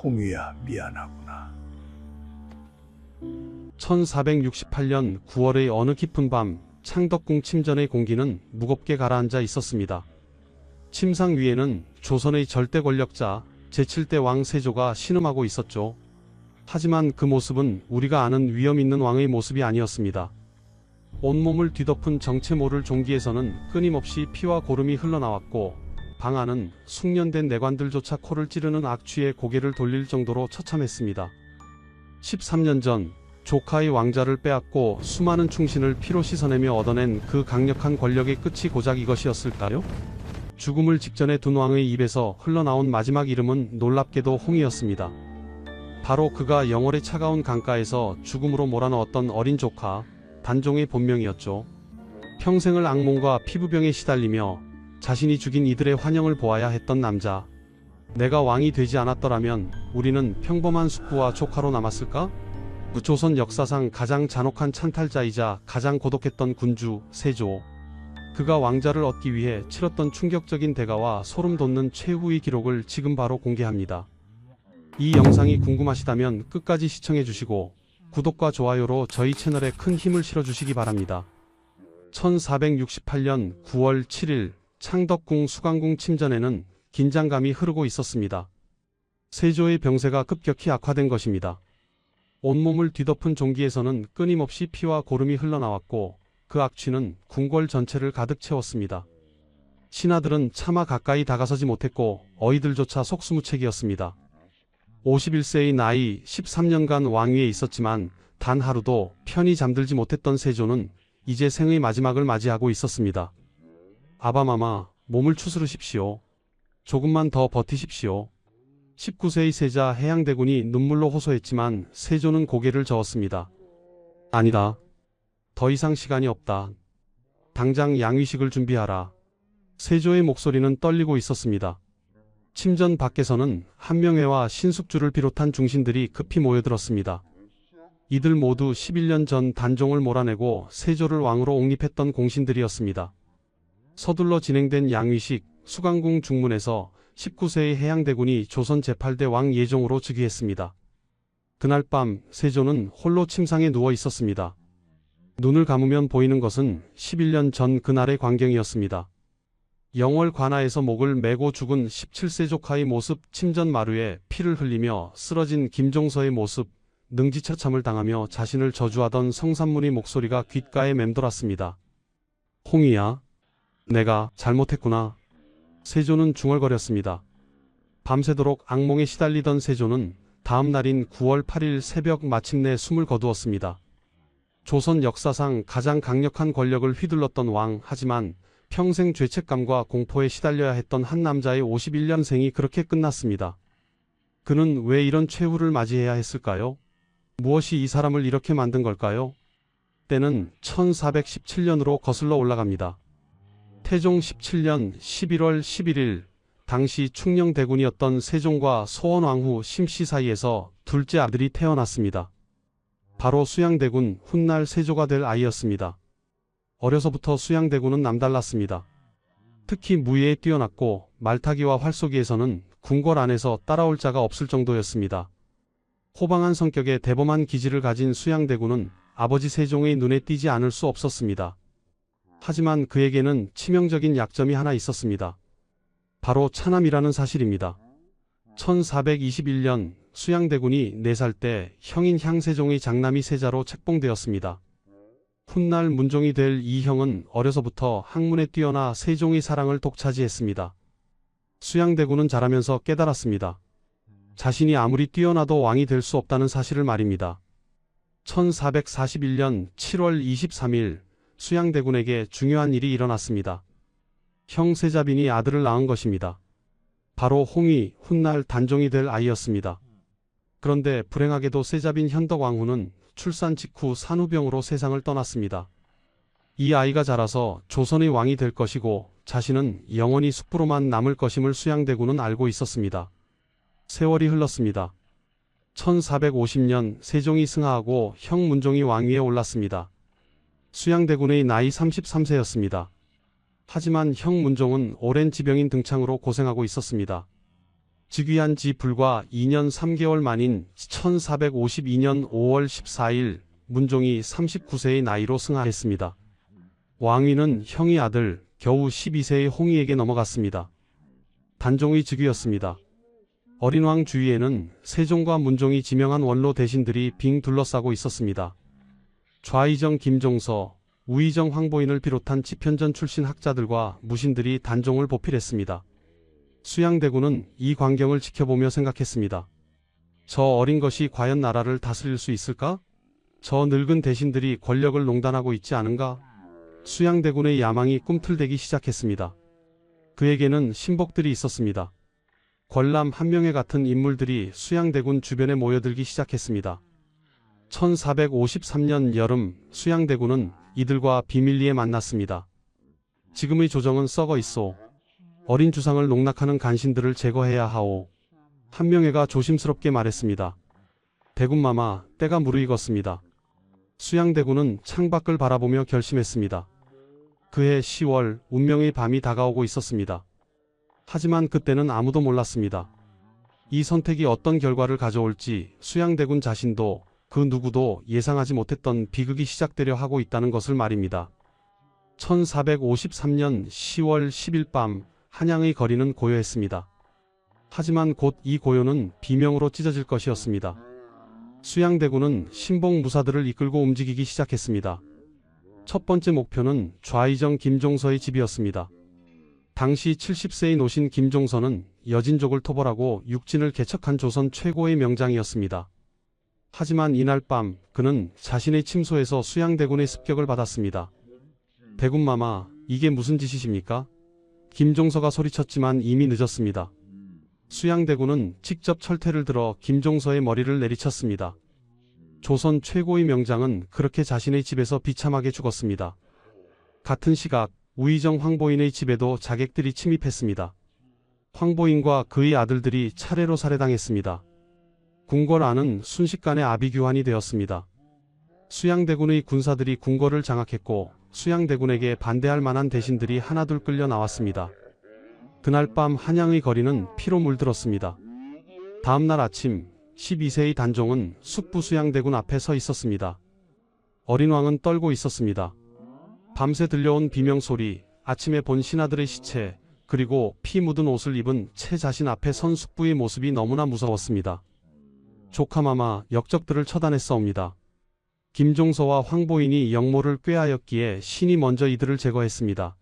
홍위야, 미안하구나. 1468년 9월의 어느 깊은 밤, 창덕궁 침전의 공기는 무겁게 가라앉아 있었습니다. 침상 위에는 조선의 절대 권력자 제7대 왕 세조가 신음하고 있었죠. 하지만 그 모습은 우리가 아는 위험 있는 왕의 모습이 아니었습니다. 온몸을 뒤덮은 정체 모를 종기에서는 끊임없이 피와 고름이 흘러나왔고, 방 안은 숙련된 내관들조차 코를 찌르는 악취에 고개를 돌릴 정도로 처참했습니다. 13년 전 조카의 왕자를 빼앗고 수많은 충신을 피로 씻어내며 얻어낸 그 강력한 권력의 끝이 고작 이것이었을까요? 죽음을 직전에 둔 왕의 입에서 흘러나온 마지막 이름은 놀랍게도 홍이었습니다. 바로 그가 영월의 차가운 강가에서 죽음으로 몰아넣었던 어린 조카 단종의 본명이었죠. 평생을 악몽과 피부병에 시달리며 자신이 죽인 이들의 환영을 보아야 했던 남자. 내가 왕이 되지 않았더라면 우리는 평범한 숙부와 조카로 남았을까? 조선 역사상 가장 잔혹한 찬탈자이자 가장 고독했던 군주 세조. 그가 왕자를 얻기 위해 치렀던 충격적인 대가와 소름 돋는 최후의 기록을 지금 바로 공개합니다. 이 영상이 궁금하시다면 끝까지 시청해주시고 구독과 좋아요로 저희 채널에 큰 힘을 실어주시기 바랍니다. 1468년 9월 7일 창덕궁 수강궁 침전에는 긴장감이 흐르고 있었습니다. 세조의 병세가 급격히 악화된 것입니다. 온몸을 뒤덮은 종기에서는 끊임없이 피와 고름이 흘러나왔고, 그 악취는 궁궐 전체를 가득 채웠습니다. 신하들은 차마 가까이 다가서지 못했고 어이들조차 속수무책이었습니다. 51세의 나이 13년간 왕위에 있었지만 단 하루도 편히 잠들지 못했던 세조는 이제 생의 마지막을 맞이하고 있었습니다. 아바마마, 몸을 추스르십시오. 조금만 더 버티십시오. 19세의 세자 해양대군이 눈물로 호소했지만 세조는 고개를 저었습니다. 아니다. 더 이상 시간이 없다. 당장 양위식을 준비하라. 세조의 목소리는 떨리고 있었습니다. 침전 밖에서는 한명회와 신숙주를 비롯한 중신들이 급히 모여들었습니다. 이들 모두 11년 전 단종을 몰아내고 세조를 왕으로 옹립했던 공신들이었습니다. 서둘러 진행된 양위식, 수강궁 중문에서 19세의 해양대군이 조선 제8대 왕 예종으로 즉위했습니다. 그날 밤 세조는 홀로 침상에 누워 있었습니다. 눈을 감으면 보이는 것은 11년 전 그날의 광경이었습니다. 영월 관아에서 목을 메고 죽은 17세 조카의 모습, 침전 마루에 피를 흘리며 쓰러진 김종서의 모습, 능지처참을 당하며 자신을 저주하던 성산문의 목소리가 귓가에 맴돌았습니다. 홍이야, 내가 잘못했구나. 세조는 중얼거렸습니다. 밤새도록 악몽에 시달리던 세조는 다음 날인 9월 8일 새벽 마침내 숨을 거두었습니다. 조선 역사상 가장 강력한 권력을 휘둘렀던 왕, 하지만 평생 죄책감과 공포에 시달려야 했던 한 남자의 51년생이 그렇게 끝났습니다. 그는 왜 이런 최후를 맞이해야 했을까요? 무엇이 이 사람을 이렇게 만든 걸까요? 때는 1417년으로 거슬러 올라갑니다. 태종 17년 11월 11일, 당시 충녕대군이었던 세종과 소원왕후 심씨 사이에서 둘째 아들이 태어났습니다. 바로 수양대군 훗날 세조가 될 아이였습니다. 어려서부터 수양대군은 남달랐습니다. 특히 무예에 뛰어났고 말타기와 활쏘기에서는 궁궐 안에서 따라올 자가 없을 정도였습니다. 호방한 성격에 대범한 기질을 가진 수양대군은 아버지 세종의 눈에 띄지 않을 수 없었습니다. 하지만 그에게는 치명적인 약점이 하나 있었습니다. 바로 차남이라는 사실입니다. 1421년 수양대군이 4살 때 형인 향세종의 장남이 세자로 책봉되었습니다. 훗날 문종이 될 이 형은 어려서부터 학문에 뛰어나 세종의 사랑을 독차지했습니다. 수양대군은 자라면서 깨달았습니다. 자신이 아무리 뛰어나도 왕이 될 수 없다는 사실을 말입니다. 1441년 7월 23일 수양대군에게 중요한 일이 일어났습니다. 형 세자빈이 아들을 낳은 것입니다. 바로 홍이, 훗날 단종이 될 아이였습니다. 그런데 불행하게도 세자빈 현덕왕후는 출산 직후 산후병으로 세상을 떠났습니다. 이 아이가 자라서 조선의 왕이 될 것이고 자신은 영원히 숙부로만 남을 것임을 수양대군은 알고 있었습니다. 세월이 흘렀습니다. 1450년 세종이 승하하고 형 문종이 왕위에 올랐습니다. 수양대군의 나이 33세였습니다. 하지만 형 문종은 오랜 지병인 등창으로 고생하고 있었습니다. 즉위한 지 불과 2년 3개월 만인 1452년 5월 14일 문종이 39세의 나이로 승하했습니다. 왕위는 형의 아들 겨우 12세의 홍의에게 넘어갔습니다. 단종의 즉위였습니다. 어린 왕 주위에는 세종과 문종이 지명한 원로 대신들이 빙 둘러싸고 있었습니다. 좌의정 김종서, 우의정 황보인을 비롯한 치편전 출신 학자들과 무신들이 단종을 보필했습니다. 수양대군은 이 광경을 지켜보며 생각했습니다. 저 어린 것이 과연 나라를 다스릴 수 있을까? 저 늙은 대신들이 권력을 농단하고 있지 않은가? 수양대군의 야망이 꿈틀대기 시작했습니다. 그에게는 신복들이 있었습니다. 권람 한명회 같은 인물들이 수양대군 주변에 모여들기 시작했습니다. 1453년 여름 수양대군은 이들과 비밀리에 만났습니다. 지금의 조정은 썩어 있소. 어린 주상을 농락하는 간신들을 제거해야 하오. 한명회가 조심스럽게 말했습니다. 대군마마, 때가 무르익었습니다. 수양대군은 창밖을 바라보며 결심했습니다. 그해 10월 운명의 밤이 다가오고 있었습니다. 하지만 그때는 아무도 몰랐습니다. 이 선택이 어떤 결과를 가져올지 수양대군 자신도 그 누구도 예상하지 못했던 비극이 시작되려 하고 있다는 것을 말입니다. 1453년 10월 10일 밤 한양의 거리는 고요했습니다. 하지만 곧 이 고요는 비명으로 찢어질 것이었습니다. 수양대군은 신복 무사들을 이끌고 움직이기 시작했습니다. 첫 번째 목표는 좌의정 김종서의 집이었습니다. 당시 70세의 노신 김종서는 여진족을 토벌하고 육진을 개척한 조선 최고의 명장이었습니다. 하지만 이날 밤 그는 자신의 침소에서 수양대군의 습격을 받았습니다. 대군마마, 이게 무슨 짓이십니까? 김종서가 소리쳤지만 이미 늦었습니다. 수양대군은 직접 철퇴를 들어 김종서의 머리를 내리쳤습니다. 조선 최고의 명장은 그렇게 자신의 집에서 비참하게 죽었습니다. 같은 시각 우의정 황보인의 집에도 자객들이 침입했습니다. 황보인과 그의 아들들이 차례로 살해당했습니다. 궁궐 안은 순식간에 아비규환이 되었습니다. 수양대군의 군사들이 궁궐을 장악했고 수양대군에게 반대할 만한 대신들이 하나둘 끌려 나왔습니다. 그날 밤 한양의 거리는 피로 물들었습니다. 다음날 아침 12세의 단종은 숙부 수양대군 앞에 서 있었습니다. 어린 왕은 떨고 있었습니다. 밤새 들려온 비명소리, 아침에 본 신하들의 시체, 그리고 피 묻은 옷을 입은 채 자신 앞에 선 숙부의 모습이 너무나 무서웠습니다. 조카마마, 역적들을 처단했사옵니다. 김종서와 황보인이 역모를 꾀하였기에 신이 먼저 이들을 제거했습니다.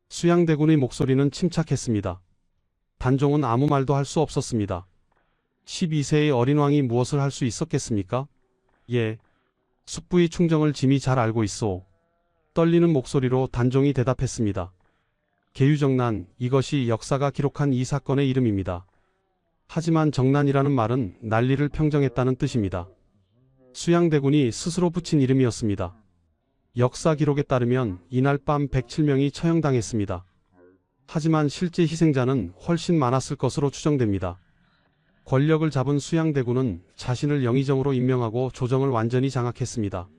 수양대군의 목소리는 침착했습니다. 단종은 아무 말도 할 수 없었습니다. 12세의 어린 왕이 무엇을 할 수 있었겠습니까? 예. 숙부의 충정을 짐이 잘 알고 있소. 떨리는 목소리로 단종이 대답했습니다. 계유정난, 이것이 역사가 기록한 이 사건의 이름입니다. 하지만 정난이라는 말은 난리를 평정했다는 뜻입니다. 수양대군이 스스로 붙인 이름이었습니다. 역사 기록에 따르면 이날 밤 107명이 처형당했습니다. 하지만 실제 희생자는 훨씬 많았을 것으로 추정됩니다. 권력을 잡은 수양대군은 자신을 영의정으로 임명하고 조정을 완전히 장악했습니다.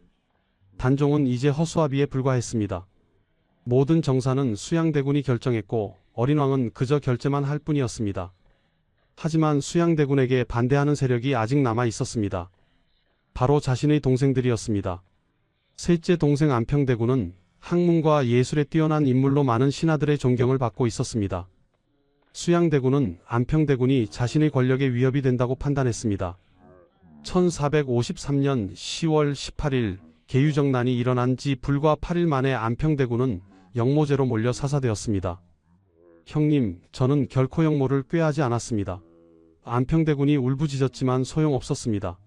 단종은 이제 허수아비에 불과했습니다. 모든 정사는 수양대군이 결정했고 어린 왕은 그저 결재만 할 뿐이었습니다. 하지만 수양대군에게 반대하는 세력이 아직 남아 있었습니다. 바로 자신의 동생들이었습니다. 셋째 동생 안평대군은 학문과 예술에 뛰어난 인물로 많은 신하들의 존경을 받고 있었습니다. 수양대군은 안평대군이 자신의 권력에 위협이 된다고 판단했습니다. 1453년 10월 18일 계유정난이 일어난 지 불과 8일 만에 안평대군은 역모죄로 몰려 사사되었습니다. 형님, 저는 결코 역모를 꾀하지 않았습니다. 안평대군이 울부짖었지만 소용없었습니다.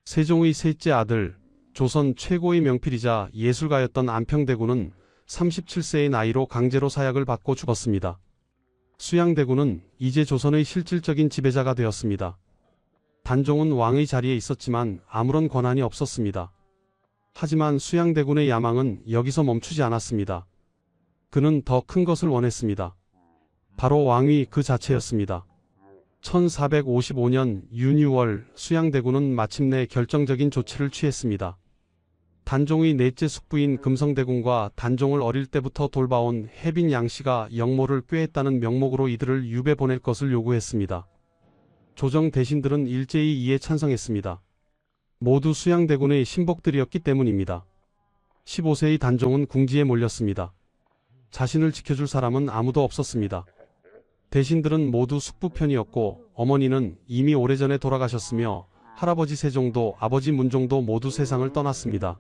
세종의 셋째 아들, 조선 최고의 명필이자 예술가였던 안평대군은 37세의 나이로 강제로 사약을 받고 죽었습니다. 수양대군은 이제 조선의 실질적인 지배자가 되었습니다. 단종은 왕의 자리에 있었지만 아무런 권한이 없었습니다. 하지만 수양대군의 야망은 여기서 멈추지 않았습니다. 그는 더 큰 것을 원했습니다. 바로 왕위 그 자체였습니다. 1455년 윤유월 수양대군은 마침내 결정적인 조치를 취했습니다. 단종의 넷째 숙부인 금성대군과 단종을 어릴 때부터 돌봐온 혜빈 양씨가 역모를 꾀했다는 명목으로 이들을 유배 보낼 것을 요구했습니다. 조정 대신들은 일제히 이에 찬성했습니다. 모두 수양대군의 신복들이었기 때문입니다. 15세의 단종은 궁지에 몰렸습니다. 자신을 지켜줄 사람은 아무도 없었습니다. 대신들은 모두 숙부 편이었고 어머니는 이미 오래전에 돌아가셨으며 할아버지 세종도 아버지 문종도 모두 세상을 떠났습니다.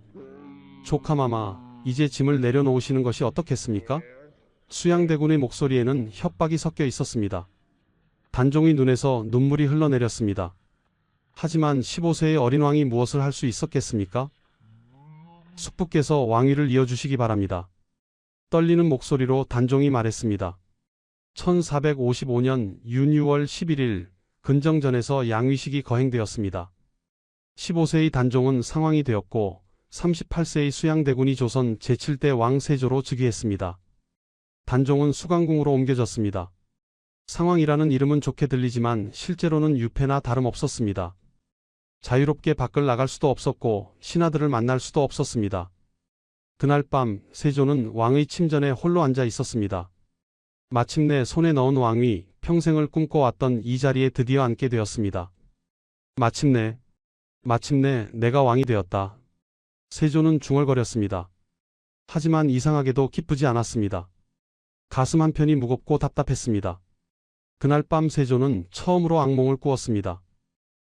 조카마마, 이제 짐을 내려놓으시는 것이 어떻겠습니까? 수양대군의 목소리에는 협박이 섞여 있었습니다. 단종의 눈에서 눈물이 흘러내렸습니다. 하지만 15세의 어린 왕이 무엇을 할 수 있었겠습니까? 숙부께서 왕위를 이어주시기 바랍니다. 떨리는 목소리로 단종이 말했습니다. 1455년 윤유월 11일 근정전에서 양위식이 거행되었습니다. 15세의 단종은 상왕이 되었고 38세의 수양대군이 조선 제7대 왕 세조로 즉위했습니다. 단종은 수강궁으로 옮겨졌습니다. 상왕이라는 이름은 좋게 들리지만 실제로는 유폐나 다름없었습니다. 자유롭게 밖을 나갈 수도 없었고 신하들을 만날 수도 없었습니다. 그날 밤 세조는 왕의 침전에 홀로 앉아 있었습니다. 마침내 손에 넣은 왕위, 평생을 꿈꿔왔던 이 자리에 드디어 앉게 되었습니다. 마침내 내가 왕이 되었다. 세조는 중얼거렸습니다. 하지만 이상하게도 기쁘지 않았습니다. 가슴 한편이 무겁고 답답했습니다. 그날 밤 세조는 처음으로 악몽을 꾸었습니다.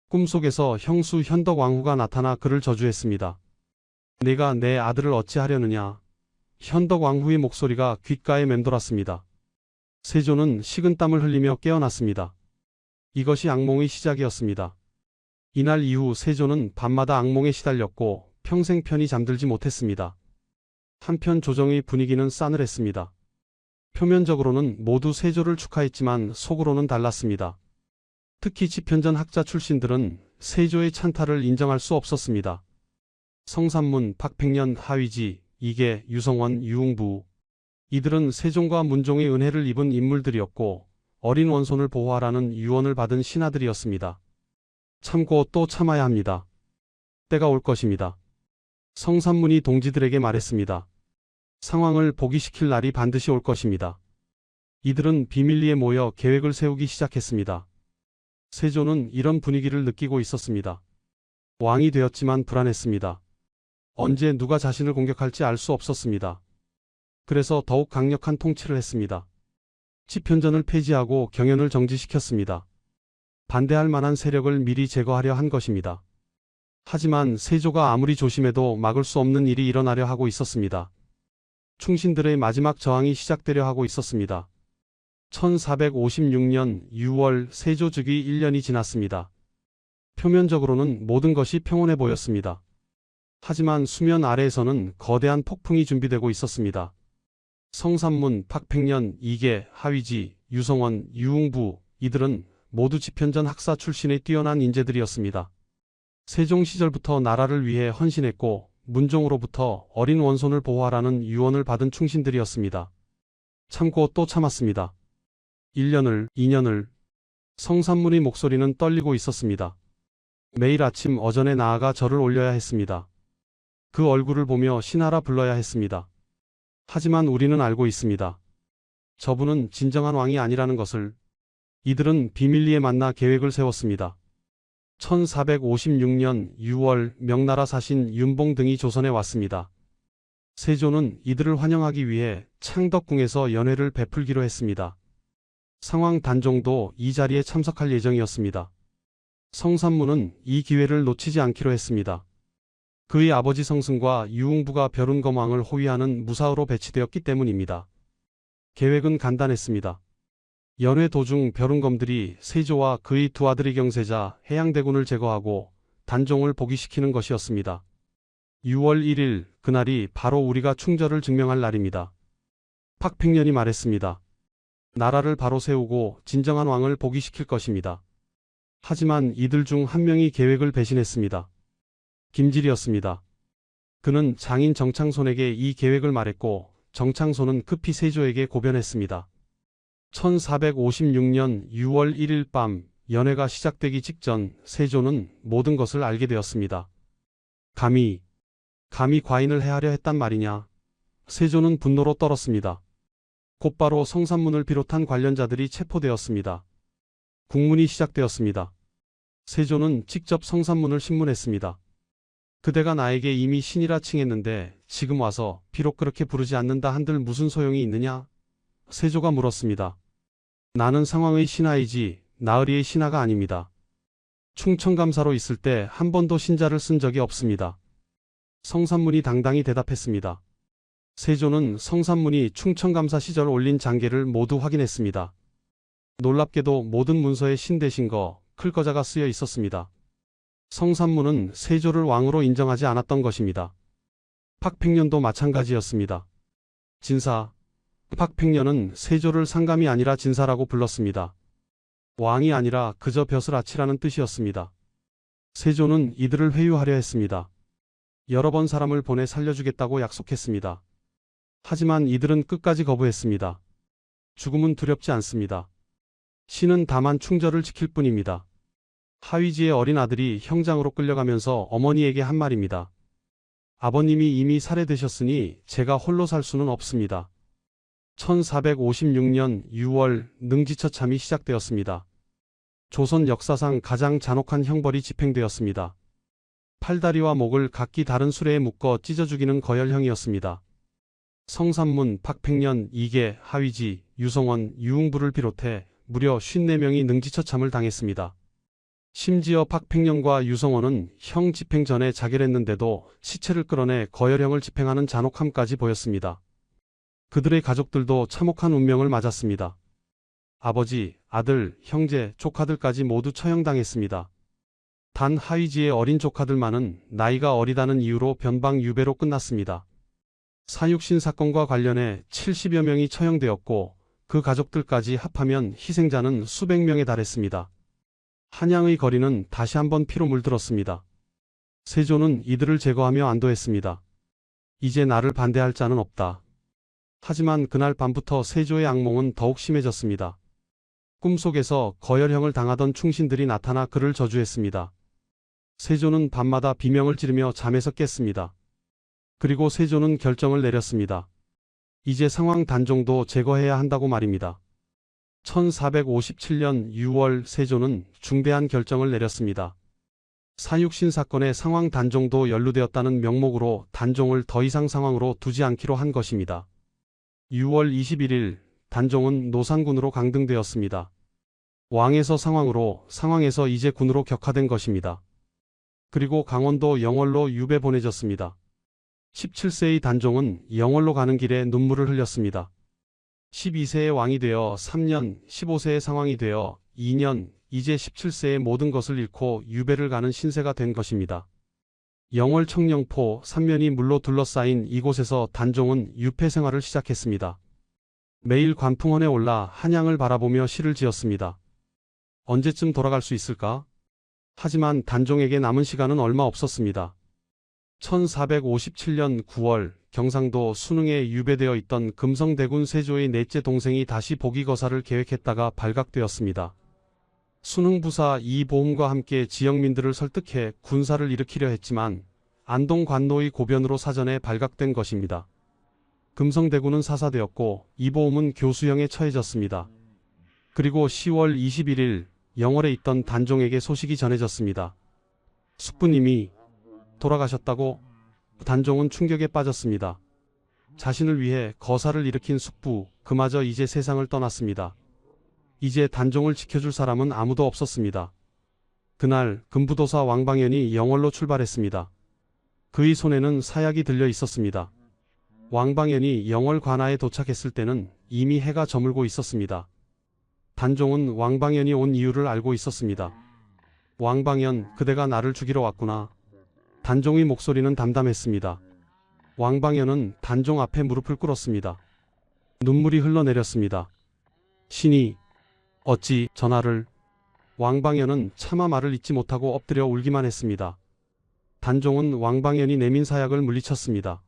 꿈속에서 형수 현덕왕후가 나타나 그를 저주했습니다. 내가 내 아들을 어찌하려느냐. 현덕왕후의 목소리가 귓가에 맴돌았습니다. 세조는 식은땀을 흘리며 깨어났습니다. 이것이 악몽의 시작이었습니다. 이날 이후 세조는 밤마다 악몽에 시달렸고 평생 편히 잠들지 못했습니다. 한편 조정의 분위기는 싸늘했습니다. 표면적으로는 모두 세조를 축하했지만 속으로는 달랐습니다. 특히 집현전 학자 출신들은 세조의 찬탈을 인정할 수 없었습니다. 성삼문, 박팽년, 하위지, 이계, 유성원, 유흥부 이들은 세종과 문종의 은혜를 입은 인물들이었고 어린 원손을 보호하라는 유언을 받은 신하들이었습니다. 참고 또 참아야 합니다. 때가 올 것입니다. 성삼문이 동지들에게 말했습니다. 상황을 복위시킬 날이 반드시 올 것입니다. 이들은 비밀리에 모여 계획을 세우기 시작했습니다. 세조는 이런 분위기를 느끼고 있었습니다. 왕이 되었지만 불안했습니다. 언제 누가 자신을 공격할지 알 수 없었습니다. 그래서 더욱 강력한 통치를 했습니다. 집현전을 폐지하고 경연을 정지시켰습니다. 반대할 만한 세력을 미리 제거하려 한 것입니다. 하지만 세조가 아무리 조심해도 막을 수 없는 일이 일어나려 하고 있었습니다. 충신들의 마지막 저항이 시작되려 하고 있었습니다. 1456년 6월 세조 즉위 1년이 지났습니다. 표면적으로는 모든 것이 평온해 보였습니다. 하지만 수면 아래에서는 거대한 폭풍이 준비되고 있었습니다. 성삼문, 박팽년, 이계, 하위지, 유성원, 유흥부 이들은 모두 집현전 학사 출신의 뛰어난 인재들이었습니다. 세종 시절부터 나라를 위해 헌신했고 문종으로부터 어린 원손을 보호하라는 유언을 받은 충신들이었습니다. 참고 또 참았습니다. 1년을, 2년을. 성삼문의 목소리는 떨리고 있었습니다. 매일 아침 어전에 나아가 절을 올려야 했습니다. 그 얼굴을 보며 신하라 불러야 했습니다. 하지만 우리는 알고 있습니다. 저분은 진정한 왕이 아니라는 것을. 이들은 비밀리에 만나 계획을 세웠습니다. 1456년 6월 명나라 사신 윤봉 등이 조선에 왔습니다. 세조는 이들을 환영하기 위해 창덕궁에서 연회를 베풀기로 했습니다. 상왕 단종도 이 자리에 참석할 예정이었습니다. 성삼문은 이 기회를 놓치지 않기로 했습니다. 그의 아버지 성승과 유흥부가 벼룬검왕을 호위하는 무사으로 배치되었기 때문입니다. 계획은 간단했습니다. 연회 도중 벼룬검들이 세조와 그의 두 아들의 경세자 해양대군을 제거하고 단종을 복위시키는 것이었습니다. 6월 1일 그날이 바로 우리가 충절을 증명할 날입니다. 박팽년이 말했습니다. 나라를 바로 세우고 진정한 왕을 복위시킬 것입니다. 하지만 이들 중 한 명이 계획을 배신했습니다. 김질이었습니다. 그는 장인 정창손에게 이 계획을 말했고 정창손은 급히 세조에게 고변했습니다. 1456년 6월 1일 밤 연회가 시작되기 직전 세조는 모든 것을 알게 되었습니다. 감히 과인을 해하려 했단 말이냐. 세조는 분노로 떨었습니다. 곧바로 성삼문을 비롯한 관련자들이 체포되었습니다. 국문이 시작되었습니다. 세조는 직접 성산문을 신문했습니다. 그대가 나에게 이미 신이라 칭했는데 지금 와서 비록 그렇게 부르지 않는다 한들 무슨 소용이 있느냐? 세조가 물었습니다. 나는 상황의 신하이지 나으리의 신하가 아닙니다. 충청감사로 있을 때 한 번도 신자를 쓴 적이 없습니다. 성산문이 당당히 대답했습니다. 세조는 성산문이 충청감사 시절 올린 장계를 모두 확인했습니다. 놀랍게도 모든 문서에 신 대신 클거자가 쓰여 있었습니다. 성산문은 세조를 왕으로 인정하지 않았던 것입니다. 박팽년도 마찬가지였습니다. 진사, 박팽년은 세조를 상감이 아니라 진사라고 불렀습니다. 왕이 아니라 그저 벼슬 아치라는 뜻이었습니다. 세조는 이들을 회유하려 했습니다. 여러 번 사람을 보내 살려주겠다고 약속했습니다. 하지만 이들은 끝까지 거부했습니다. 죽음은 두렵지 않습니다. 신은 다만 충절을 지킬 뿐입니다. 하위지의 어린 아들이 형장으로 끌려가면서 어머니에게 한 말입니다. 아버님이 이미 살해되셨으니 제가 홀로 살 수는 없습니다. 1456년 6월 능지처참이 시작되었습니다. 조선 역사상 가장 잔혹한 형벌이 집행되었습니다. 팔다리와 목을 각기 다른 수레에 묶어 찢어 죽이는 거열형이었습니다. 성산문, 박팽년, 이계, 하위지, 유성원, 유흥부를 비롯해 무려 54명이 능지처참을 당했습니다. 심지어 박팽년과 유성원은 형 집행 전에 자결했는데도 시체를 끌어내 거열형을 집행하는 잔혹함까지 보였습니다. 그들의 가족들도 참혹한 운명을 맞았습니다. 아버지, 아들, 형제, 조카들까지 모두 처형당했습니다. 단 하위지의 어린 조카들만은 나이가 어리다는 이유로 변방 유배로 끝났습니다. 사육신 사건과 관련해 70여 명이 처형되었고 그 가족들까지 합하면 희생자는 수백 명에 달했습니다. 한양의 거리는 다시 한번 피로 물들었습니다. 세조는 이들을 제거하며 안도했습니다. 이제 나를 반대할 자는 없다. 하지만 그날 밤부터 세조의 악몽은 더욱 심해졌습니다. 꿈속에서 거열형을 당하던 충신들이 나타나 그를 저주했습니다. 세조는 밤마다 비명을 지르며 잠에서 깼습니다. 그리고 세조는 결정을 내렸습니다. 이제 상황 단종도 제거해야 한다고 말입니다. 1457년 6월 세조는 중대한 결정을 내렸습니다. 사육신 사건에 상황 단종도 연루되었다는 명목으로 단종을 더 이상 상황으로 두지 않기로 한 것입니다. 6월 21일 단종은 노상군으로 강등되었습니다. 왕에서 상황으로, 상황에서 이제 군으로 격화된 것입니다. 그리고 강원도 영월로 유배 보내졌습니다. 17세의 단종은 영월로 가는 길에 눈물을 흘렸습니다. 12세의 왕이 되어 3년, 15세의 상황이 되어 2년, 이제 17세의 모든 것을 잃고 유배를 가는 신세가 된 것입니다. 영월 청령포 3면이 물로 둘러싸인 이곳에서 단종은 유폐 생활을 시작했습니다. 매일 관풍원에 올라 한양을 바라보며 시를 지었습니다. 언제쯤 돌아갈 수 있을까? 하지만 단종에게 남은 시간은 얼마 없었습니다. 1457년 9월 경상도 순흥에 유배되어 있던 금성대군 세조의 넷째 동생이 다시 복위거사를 계획했다가 발각되었습니다. 순흥부사 이보험과 함께 지역민들을 설득해 군사를 일으키려 했지만 안동 관노의 고변으로 사전에 발각된 것입니다. 금성대군은 사사되었고 이보험은 교수형에 처해졌습니다. 그리고 10월 21일 영월에 있던 단종에게 소식이 전해졌습니다. 숙부님이 돌아가셨다고? 단종은 충격에 빠졌습니다. 자신을 위해 거사를 일으킨 숙부, 그마저 이제 세상을 떠났습니다. 이제 단종을 지켜줄 사람은 아무도 없었습니다. 그날 금부도사 왕방연이 영월로 출발했습니다. 그의 손에는 사약이 들려 있었습니다. 왕방연이 영월 관하에 도착했을 때는 이미 해가 저물고 있었습니다. 단종은 왕방연이 온 이유를 알고 있었습니다. 왕방연, 그대가 나를 죽이러 왔구나. 단종의 목소리는 담담했습니다. 왕방연은 단종 앞에 무릎을 꿇었습니다. 눈물이 흘러내렸습니다. 신이 어찌 전하를... 왕방연은 차마 말을 잇지 못하고 엎드려 울기만 했습니다. 단종은 왕방연이 내민 사약을 물리쳤습니다.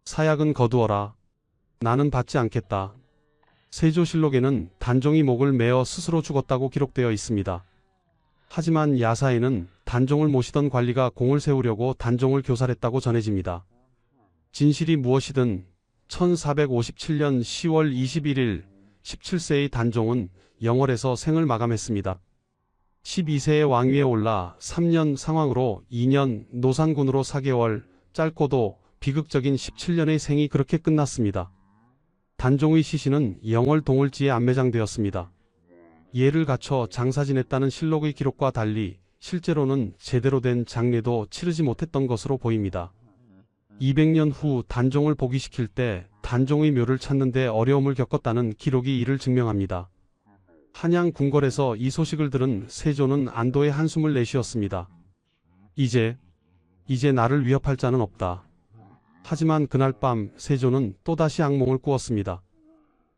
사약은 거두어라. 나는 받지 않겠다. 세조실록에는 단종이 목을 메어 스스로 죽었다고 기록되어 있습니다. 하지만 야사에는 단종을 모시던 관리가 공을 세우려고 단종을 교살했다고 전해집니다. 진실이 무엇이든 1457년 10월 21일 17세의 단종은 영월에서 생을 마감했습니다. 12세의 왕위에 올라 3년 상황으로 2년 노산군으로 4개월, 짧고도 비극적인 17년의 생이 그렇게 끝났습니다. 단종의 시신은 영월 동을지에 안매장되었습니다. 예를 갖춰 장사 지냈다는 실록의 기록과 달리 실제로는 제대로 된 장례도 치르지 못했던 것으로 보입니다. 200년 후 단종을 복위시킬 때 단종의 묘를 찾는데 어려움을 겪었다는 기록이 이를 증명합니다. 한양 궁궐에서 이 소식을 들은 세조는 안도의 한숨을 내쉬었습니다. 이제 나를 위협할 자는 없다. 하지만 그날 밤 세조는 또다시 악몽을 꾸었습니다.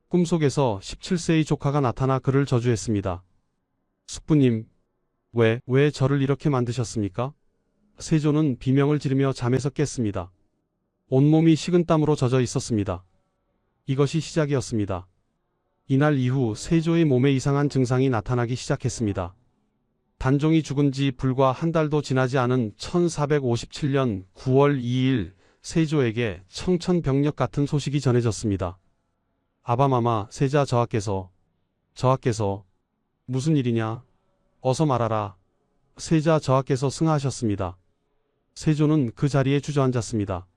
꿈속에서 17세의 조카가 나타나 그를 저주했습니다. 숙부님, 왜 저를 이렇게 만드셨습니까? 세조는 비명을 지르며 잠에서 깼습니다. 온몸이 식은땀으로 젖어 있었습니다. 이것이 시작이었습니다. 이날 이후 세조의 몸에 이상한 증상이 나타나기 시작했습니다. 단종이 죽은 지 불과 한 달도 지나지 않은 1457년 9월 2일 세조에게 청천벽력 같은 소식이 전해졌습니다. 아바마마 세자 저하께서 무슨 일이냐? 어서 말하라. 세자 저하께서 승하하셨습니다. 세조는 그 자리에 주저앉았습니다.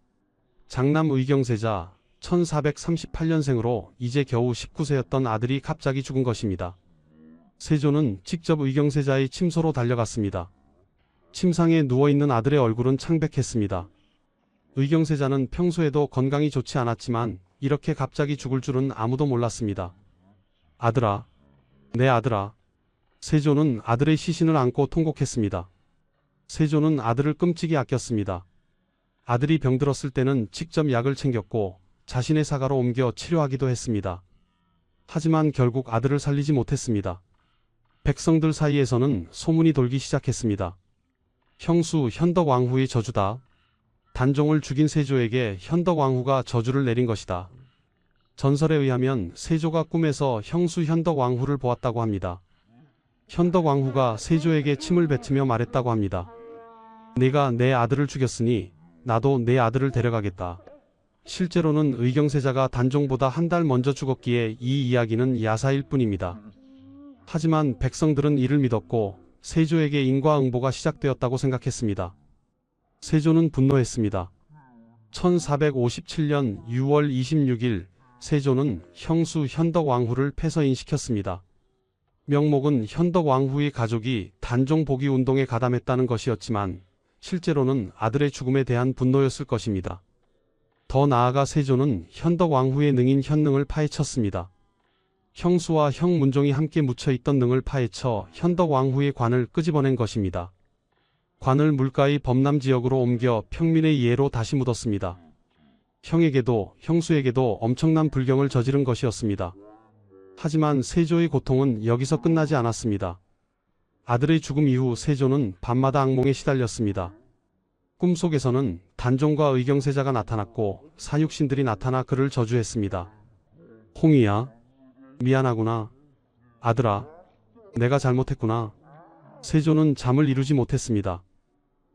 장남 의경세자 1438년생으로 이제 겨우 19세였던 아들이 갑자기 죽은 것입니다. 세조는 직접 의경세자의 침소로 달려갔습니다. 침상에 누워있는 아들의 얼굴은 창백했습니다. 의경세자는 평소에도 건강이 좋지 않았지만 이렇게 갑자기 죽을 줄은 아무도 몰랐습니다. 아들아, 내 아들아. 세조는 아들의 시신을 안고 통곡했습니다. 세조는 아들을 끔찍이 아꼈습니다. 아들이 병들었을 때는 직접 약을 챙겼고 자신의 사가로 옮겨 치료하기도 했습니다. 하지만 결국 아들을 살리지 못했습니다. 백성들 사이에서는 소문이 돌기 시작했습니다. 형수 현덕왕후의 저주다. 단종을 죽인 세조에게 현덕왕후가 저주를 내린 것이다. 전설에 의하면 세조가 꿈에서 형수 현덕왕후를 보았다고 합니다. 현덕왕후가 세조에게 침을 뱉으며 말했다고 합니다. 내가 내 아들을 죽였으니 나도 내 아들을 데려가겠다. 실제로는 의경세자가 단종보다 한 달 먼저 죽었기에 이 이야기는 야사일 뿐입니다. 하지만 백성들은 이를 믿었고 세조에게 인과응보가 시작되었다고 생각했습니다. 세조는 분노했습니다. 1457년 6월 26일 세조는 형수 현덕왕후를 폐서인시켰습니다. 명목은 현덕왕후의 가족이 단종 복위 운동에 가담했다는 것이었지만 실제로는 아들의 죽음에 대한 분노였을 것입니다. 더 나아가 세조는 현덕왕후의 능인 현능을 파헤쳤습니다. 형수와 형 문종이 함께 묻혀있던 능을 파헤쳐 현덕왕후의 관을 끄집어낸 것입니다. 관을 물가의 범람지역으로 옮겨 평민의 예로 다시 묻었습니다. 형에게도 형수에게도 엄청난 불경을 저지른 것이었습니다. 하지만 세조의 고통은 여기서 끝나지 않았습니다. 아들의 죽음 이후 세조는 밤마다 악몽에 시달렸습니다. 꿈속에서는 단종과 의경세자가 나타났고 사육신들이 나타나 그를 저주했습니다. 홍이야, 미안하구나. 아들아, 내가 잘못했구나. 세조는 잠을 이루지 못했습니다.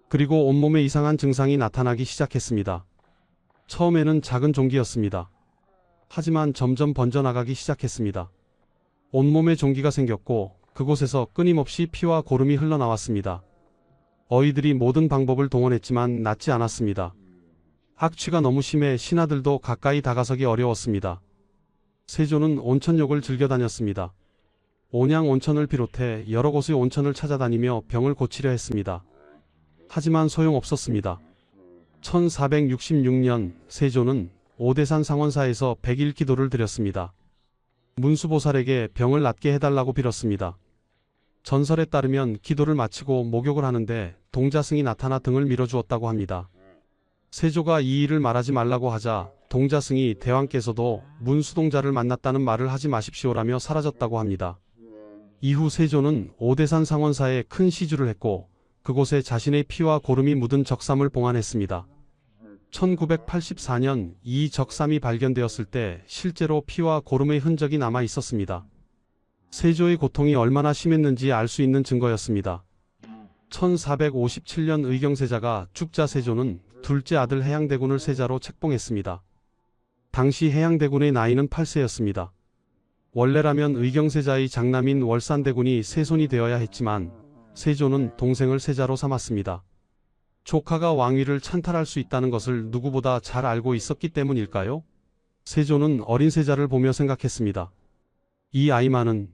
그리고 온몸에 이상한 증상이 나타나기 시작했습니다. 처음에는 작은 종기였습니다. 하지만 점점 번져나가기 시작했습니다. 온몸에 종기가 생겼고 그곳에서 끊임없이 피와 고름이 흘러나왔습니다. 어이들이 모든 방법을 동원했지만 낫지 않았습니다. 악취가 너무 심해 신하들도 가까이 다가서기 어려웠습니다. 세조는 온천욕을 즐겨 다녔습니다. 온양 온천을 비롯해 여러 곳의 온천을 찾아다니며 병을 고치려 했습니다. 하지만 소용없었습니다. 1466년 세조는 오대산 상원사에서 100일 기도를 드렸습니다. 문수보살에게 병을 낫게 해달라고 빌었습니다. 전설에 따르면 기도를 마치고 목욕을 하는데 동자승이 나타나 등을 밀어주었다고 합니다. 세조가 이 일을 말하지 말라고 하자 동자승이 대왕께서도 문수동자를 만났다는 말을 하지 마십시오라며 사라졌다고 합니다. 이후 세조는 오대산 상원사에 큰 시주를 했고 그곳에 자신의 피와 고름이 묻은 적삼을 봉안했습니다. 1984년 이 적삼이 발견되었을 때 실제로 피와 고름의 흔적이 남아 있었습니다. 세조의 고통이 얼마나 심했는지 알 수 있는 증거였습니다. 1457년 의경세자가 죽자 세조는 둘째 아들 해양대군을 세자로 책봉했습니다. 당시 해양대군의 나이는 8세였습니다. 원래라면 의경세자의 장남인 월산대군이 세손이 되어야 했지만 세조는 동생을 세자로 삼았습니다. 조카가 왕위를 찬탈할 수 있다는 것을 누구보다 잘 알고 있었기 때문일까요? 세조는 어린 세자를 보며 생각했습니다. 이 아이만은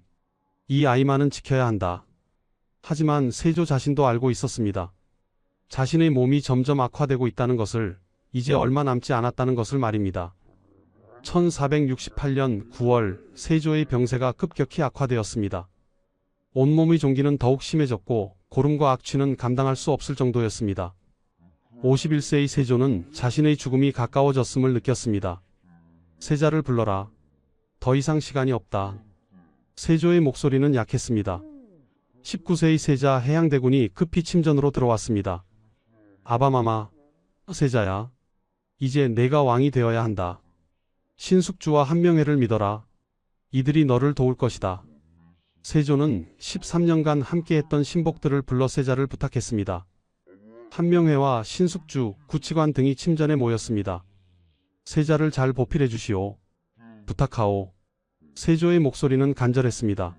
지켜야 한다. 하지만 세조 자신도 알고 있었습니다. 자신의 몸이 점점 악화되고 있다는 것을, 이제 얼마 남지 않았다는 것을 말입니다. 1468년 9월 세조의 병세가 급격히 악화되었습니다. 온몸의 종기는 더욱 심해졌고 고름과 악취는 감당할 수 없을 정도였습니다. 51세의 세조는 자신의 죽음이 가까워졌음을 느꼈습니다. 세자를 불러라. 더 이상 시간이 없다. 세조의 목소리는 약했습니다. 19세의 세자 해양대군이 급히 침전으로 들어왔습니다. 아바마마, 세자야. 이제 내가 왕이 되어야 한다. 신숙주와 한명회를 믿어라. 이들이 너를 도울 것이다. 세조는 13년간 함께했던 신복들을 불러 세자를 부탁했습니다. 한명회와 신숙주, 구치관 등이 침전에 모였습니다. 세자를 잘 보필해 주시오. 부탁하오. 세조의 목소리는 간절했습니다.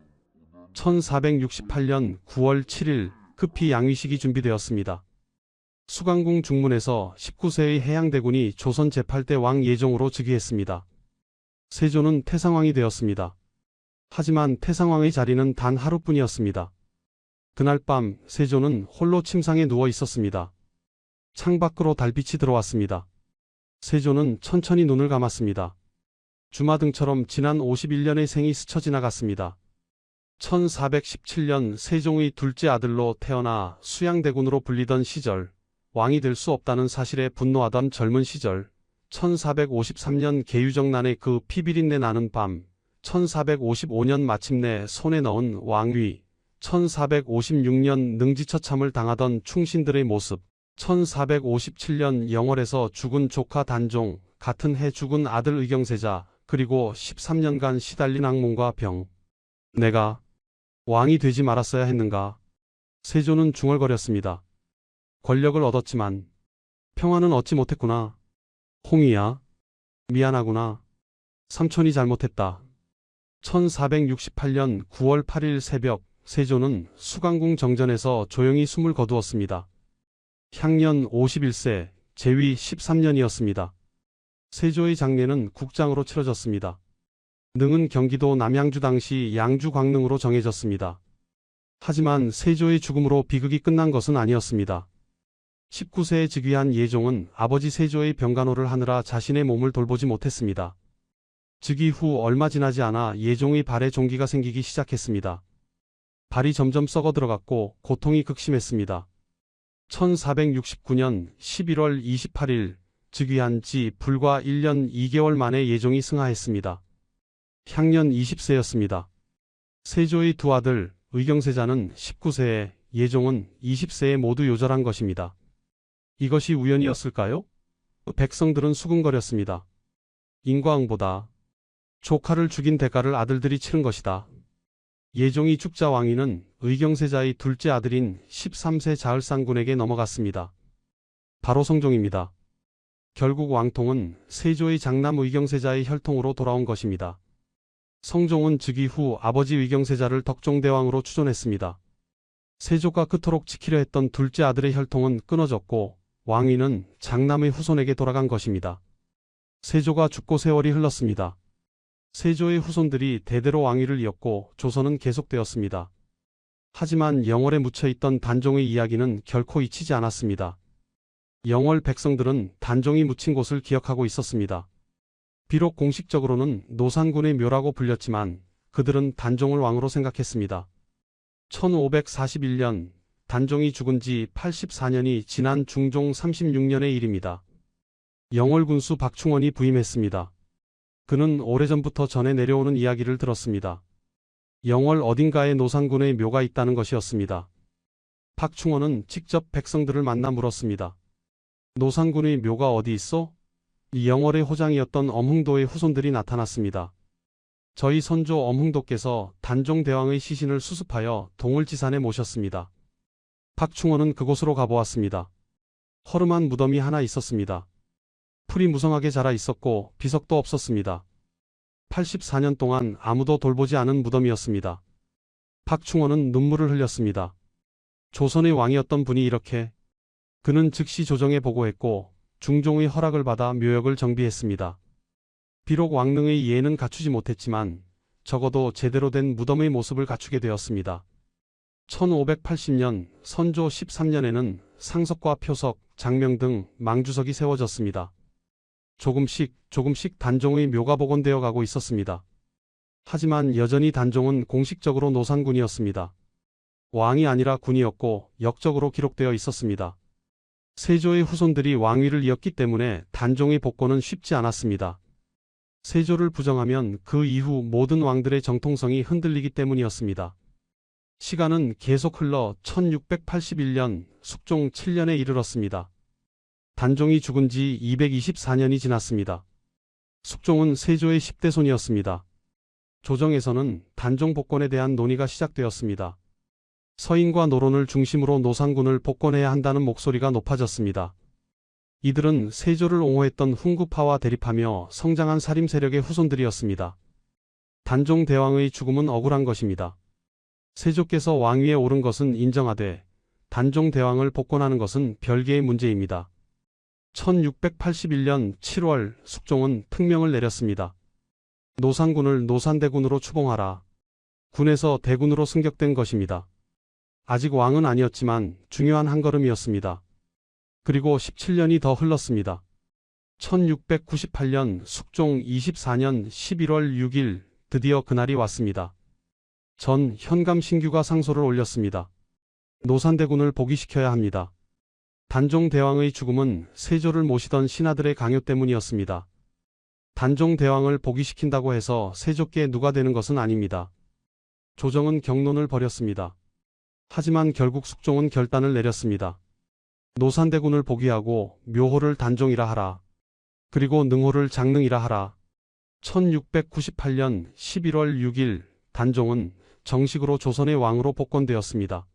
1468년 9월 7일 급히 양위식이 준비되었습니다. 수강궁 중문에서 19세의 해양대군이 조선 제8대 왕 예종으로 즉위했습니다. 세조는 태상왕이 되었습니다. 하지만 태상왕의 자리는 단 하루뿐이었습니다. 그날 밤 세조는 홀로 침상에 누워 있었습니다. 창밖으로 달빛이 들어왔습니다. 세조는 천천히 눈을 감았습니다. 주마등처럼 지난 51년의 생이 스쳐 지나갔습니다. 1417년 세종의 둘째 아들로 태어나 수양대군으로 불리던 시절, 왕이 될 수 없다는 사실에 분노하던 젊은 시절, 1453년 계유정난의 그 피비린내 나는 밤, 1455년 마침내 손에 넣은 왕위, 1456년 능지처참을 당하던 충신들의 모습, 1457년 영월에서 죽은 조카 단종, 같은 해 죽은 아들 의경세자, 그리고 13년간 시달린 악몽과 병. 내가 왕이 되지 말았어야 했는가? 세조는 중얼거렸습니다. 권력을 얻었지만 평화는 얻지 못했구나. 홍이야. 미안하구나. 삼촌이 잘못했다. 1468년 9월 8일 새벽 세조는 수강궁 정전에서 조용히 숨을 거두었습니다. 향년 51세, 제위 13년이었습니다. 세조의 장례는 국장으로 치러졌습니다. 능은 경기도 남양주 당시 양주 광능으로 정해졌습니다. 하지만 세조의 죽음으로 비극이 끝난 것은 아니었습니다. 19세에 즉위한 예종은 아버지 세조의 병간호를 하느라 자신의 몸을 돌보지 못했습니다. 즉위 후 얼마 지나지 않아 예종의 발에 종기가 생기기 시작했습니다. 발이 점점 썩어 들어갔고 고통이 극심했습니다. 1469년 11월 28일 즉위한 지 불과 1년 2개월 만에 예종이 승하했습니다. 향년 20세였습니다. 세조의 두 아들 의경세자는 19세에, 예종은 20세에 모두 요절한 것입니다. 이것이 우연이었을까요? 백성들은 수군거렸습니다. 인과응보다. 조카를 죽인 대가를 아들들이 치른 것이다. 예종이 죽자 왕위는 의경세자의 둘째 아들인 13세 자을상군에게 넘어갔습니다. 바로 성종입니다. 결국 왕통은 세조의 장남 의경세자의 혈통으로 돌아온 것입니다. 성종은 즉위 후 아버지 의경세자를 덕종대왕으로 추존했습니다. 세조가 그토록 지키려 했던 둘째 아들의 혈통은 끊어졌고 왕위는 장남의 후손에게 돌아간 것입니다. 세조가 죽고 세월이 흘렀습니다. 세조의 후손들이 대대로 왕위를 이었고 조선은 계속되었습니다. 하지만 영월에 묻혀있던 단종의 이야기는 결코 잊히지 않았습니다. 영월 백성들은 단종이 묻힌 곳을 기억하고 있었습니다. 비록 공식적으로는 노산군의 묘라고 불렸지만 그들은 단종을 왕으로 생각했습니다. 1541년 단종이 죽은 지 84년이 지난 중종 36년의 일입니다. 영월 군수 박충원이 부임했습니다. 그는 오래전부터 전해 내려오는 이야기를 들었습니다. 영월 어딘가에 노산군의 묘가 있다는 것이었습니다. 박충원은 직접 백성들을 만나 물었습니다. 노산군의 묘가 어디 있어? 영월의 호장이었던 엄흥도의 후손들이 나타났습니다. 저희 선조 엄흥도께서 단종대왕의 시신을 수습하여 동을지산에 모셨습니다. 박충원은 그곳으로 가보았습니다. 허름한 무덤이 하나 있었습니다. 풀이 무성하게 자라 있었고 비석도 없었습니다. 84년 동안 아무도 돌보지 않은 무덤이었습니다. 박충원은 눈물을 흘렸습니다. 조선의 왕이었던 분이 이렇게. 그는 즉시 조정에 보고했고 중종의 허락을 받아 묘역을 정비했습니다. 비록 왕릉의 예는 갖추지 못했지만 적어도 제대로 된 무덤의 모습을 갖추게 되었습니다. 1580년 선조 13년에는 상석과 표석, 장명 등 망주석이 세워졌습니다. 조금씩 단종의 묘가 복원되어 가고 있었습니다. 하지만 여전히 단종은 공식적으로 노산군이었습니다. 왕이 아니라 군이었고 역적으로 기록되어 있었습니다. 세조의 후손들이 왕위를 이었기 때문에 단종의 복권은 쉽지 않았습니다. 세조를 부정하면 그 이후 모든 왕들의 정통성이 흔들리기 때문이었습니다. 시간은 계속 흘러 1681년 숙종 7년에 이르렀습니다. 단종이 죽은 지 224년이 지났습니다. 숙종은 세조의 10대 손이었습니다. 조정에서는 단종 복권에 대한 논의가 시작되었습니다. 서인과 노론을 중심으로 노산군을 복권해야 한다는 목소리가 높아졌습니다. 이들은 세조를 옹호했던 훈구파와 대립하며 성장한 살림 세력의 후손들이었습니다. 단종 대왕의 죽음은 억울한 것입니다. 세조께서 왕위에 오른 것은 인정하되 단종 대왕을 복권하는 것은 별개의 문제입니다. 1681년 7월 숙종은 특명을 내렸습니다. 노산군을 노산대군으로 추봉하라. 군에서 대군으로 승격된 것입니다. 아직 왕은 아니었지만 중요한 한 걸음이었습니다. 그리고 17년이 더 흘렀습니다. 1698년 숙종 24년 11월 6일 드디어 그날이 왔습니다. 전 현감 신규가 상소를 올렸습니다. 노산대군을 복위시켜야 합니다. 단종 대왕의 죽음은 세조를 모시던 신하들의 강요 때문이었습니다. 단종 대왕을 복위시킨다고 해서 세조께 누가 되는 것은 아닙니다. 조정은 격론을 벌였습니다. 하지만 결국 숙종은 결단을 내렸습니다. 노산대군을 복위하고 묘호를 단종이라 하라. 그리고 능호를 장능이라 하라. 1698년 11월 6일 단종은 정식으로 조선의 왕으로 복권되었습니다.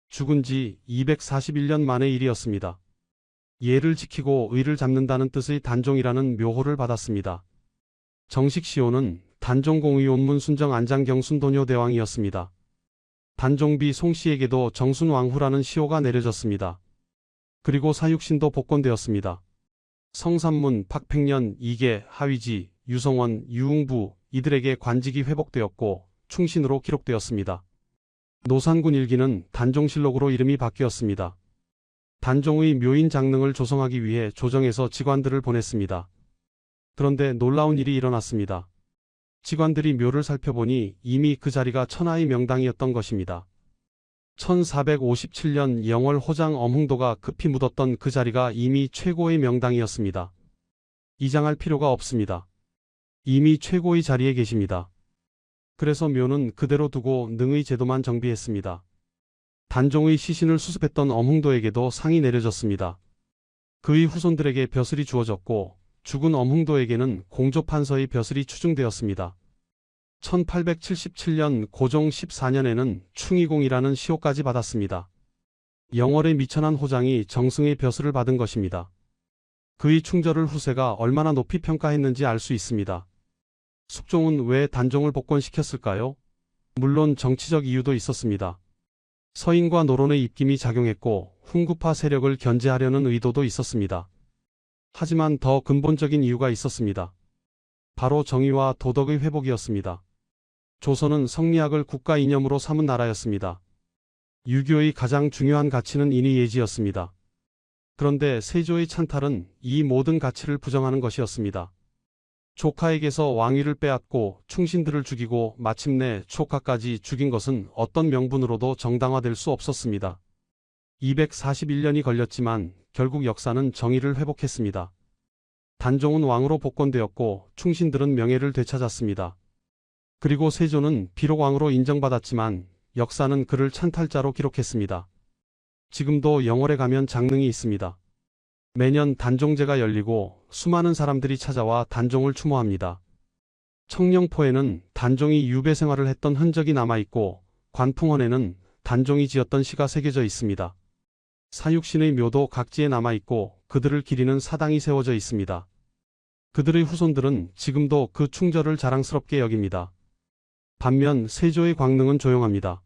죽은 지 241년 만의 일이었습니다. 예를 지키고 의를 잡는다는 뜻의 단종이라는 묘호를 받았습니다. 정식 시호는 단종공의 온문 순정 안장경 순도뇨 대왕이었습니다. 단종비 송씨에게도 정순왕후라는 시호가 내려졌습니다. 그리고 사육신도 복권되었습니다. 성삼문, 박팽년, 이계, 하위지, 유성원, 유웅부 이들에게 관직이 회복되었고 충신으로 기록되었습니다. 노산군 일기는 단종실록으로 이름이 바뀌었습니다. 단종의 묘인 장릉을 조성하기 위해 조정에서 직관들을 보냈습니다. 그런데 놀라운 일이 일어났습니다. 직관들이 묘를 살펴보니 이미 그 자리가 천하의 명당이었던 것입니다. 1457년 영월 호장 엄흥도가 급히 묻었던 그 자리가 이미 최고의 명당이었습니다. 이장할 필요가 없습니다. 이미 최고의 자리에 계십니다. 그래서 묘는 그대로 두고 능의 제도만 정비했습니다. 단종의 시신을 수습했던 엄흥도에게도 상이 내려졌습니다. 그의 후손들에게 벼슬이 주어졌고 죽은 엄흥도에게는 공조판서의 벼슬이 추중되었습니다. 1877년 고종 14년에는 충의공이라는 시호까지 받았습니다. 영월의 미천한 호장이 정승의 벼슬을 받은 것입니다. 그의 충절을 후세가 얼마나 높이 평가했는지 알 수 있습니다. 숙종은 왜 단종을 복권시켰을까요? 물론 정치적 이유도 있었습니다. 서인과 노론의 입김이 작용했고 훈구파 세력을 견제하려는 의도도 있었습니다. 하지만 더 근본적인 이유가 있었습니다. 바로 정의와 도덕의 회복이었습니다. 조선은 성리학을 국가 이념으로 삼은 나라였습니다. 유교의 가장 중요한 가치는 인의예지였습니다. 그런데 세조의 찬탈은 이 모든 가치를 부정하는 것이었습니다. 조카에게서 왕위를 빼앗고 충신들을 죽이고 마침내 조카까지 죽인 것은 어떤 명분으로도 정당화될 수 없었습니다. 241년이 걸렸지만 결국 역사는 정의를 회복했습니다. 단종은 왕으로 복권되었고 충신들은 명예를 되찾았습니다. 그리고 세조는 비록 왕으로 인정받았지만 역사는 그를 찬탈자로 기록했습니다. 지금도 영월에 가면 장릉이 있습니다. 매년 단종제가 열리고 수많은 사람들이 찾아와 단종을 추모합니다. 청령포에는 단종이 유배 생활을 했던 흔적이 남아있고 관풍원에는 단종이 지었던 시가 새겨져 있습니다. 사육신의 묘도 각지에 남아있고 그들을 기리는 사당이 세워져 있습니다. 그들의 후손들은 지금도 그 충절을 자랑스럽게 여깁니다. 반면 세조의 광릉은 조용합니다.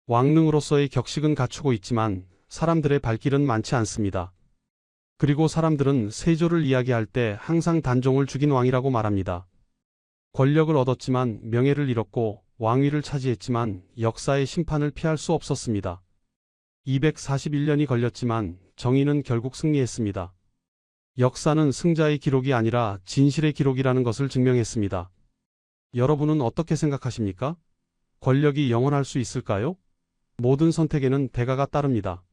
왕릉으로서의 격식은 갖추고 있지만 사람들의 발길은 많지 않습니다. 그리고 사람들은 세조를 이야기할 때 항상 단종을 죽인 왕이라고 말합니다. 권력을 얻었지만 명예를 잃었고 왕위를 차지했지만 역사의 심판을 피할 수 없었습니다. 241년이 걸렸지만 정의는 결국 승리했습니다. 역사는 승자의 기록이 아니라 진실의 기록이라는 것을 증명했습니다. 여러분은 어떻게 생각하십니까? 권력이 영원할 수 있을까요? 모든 선택에는 대가가 따릅니다.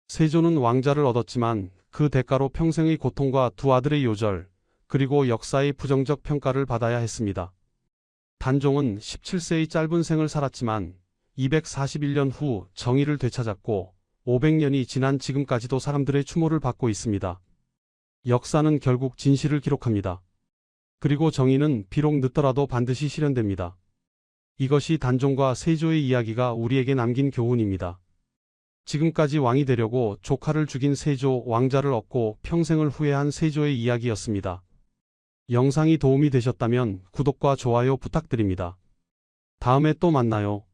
세조는 왕자를 얻었지만 그 대가로 평생의 고통과 두 아들의 요절, 그리고 역사의 부정적 평가를 받아야 했습니다. 단종은 17세의 짧은 생을 살았지만 241년 후 정의를 되찾았고 500년이 지난 지금까지도 사람들의 추모를 받고 있습니다. 역사는 결국 진실을 기록합니다. 그리고 정의는 비록 늦더라도 반드시 실현됩니다. 이것이 단종과 세조의 이야기가 우리에게 남긴 교훈입니다. 지금까지 왕이 되려고 조카를 죽인 세조, 왕자를 얻고 평생을 후회한 세조의 이야기였습니다. 영상이 도움이 되셨다면 구독과 좋아요 부탁드립니다. 다음에 또 만나요.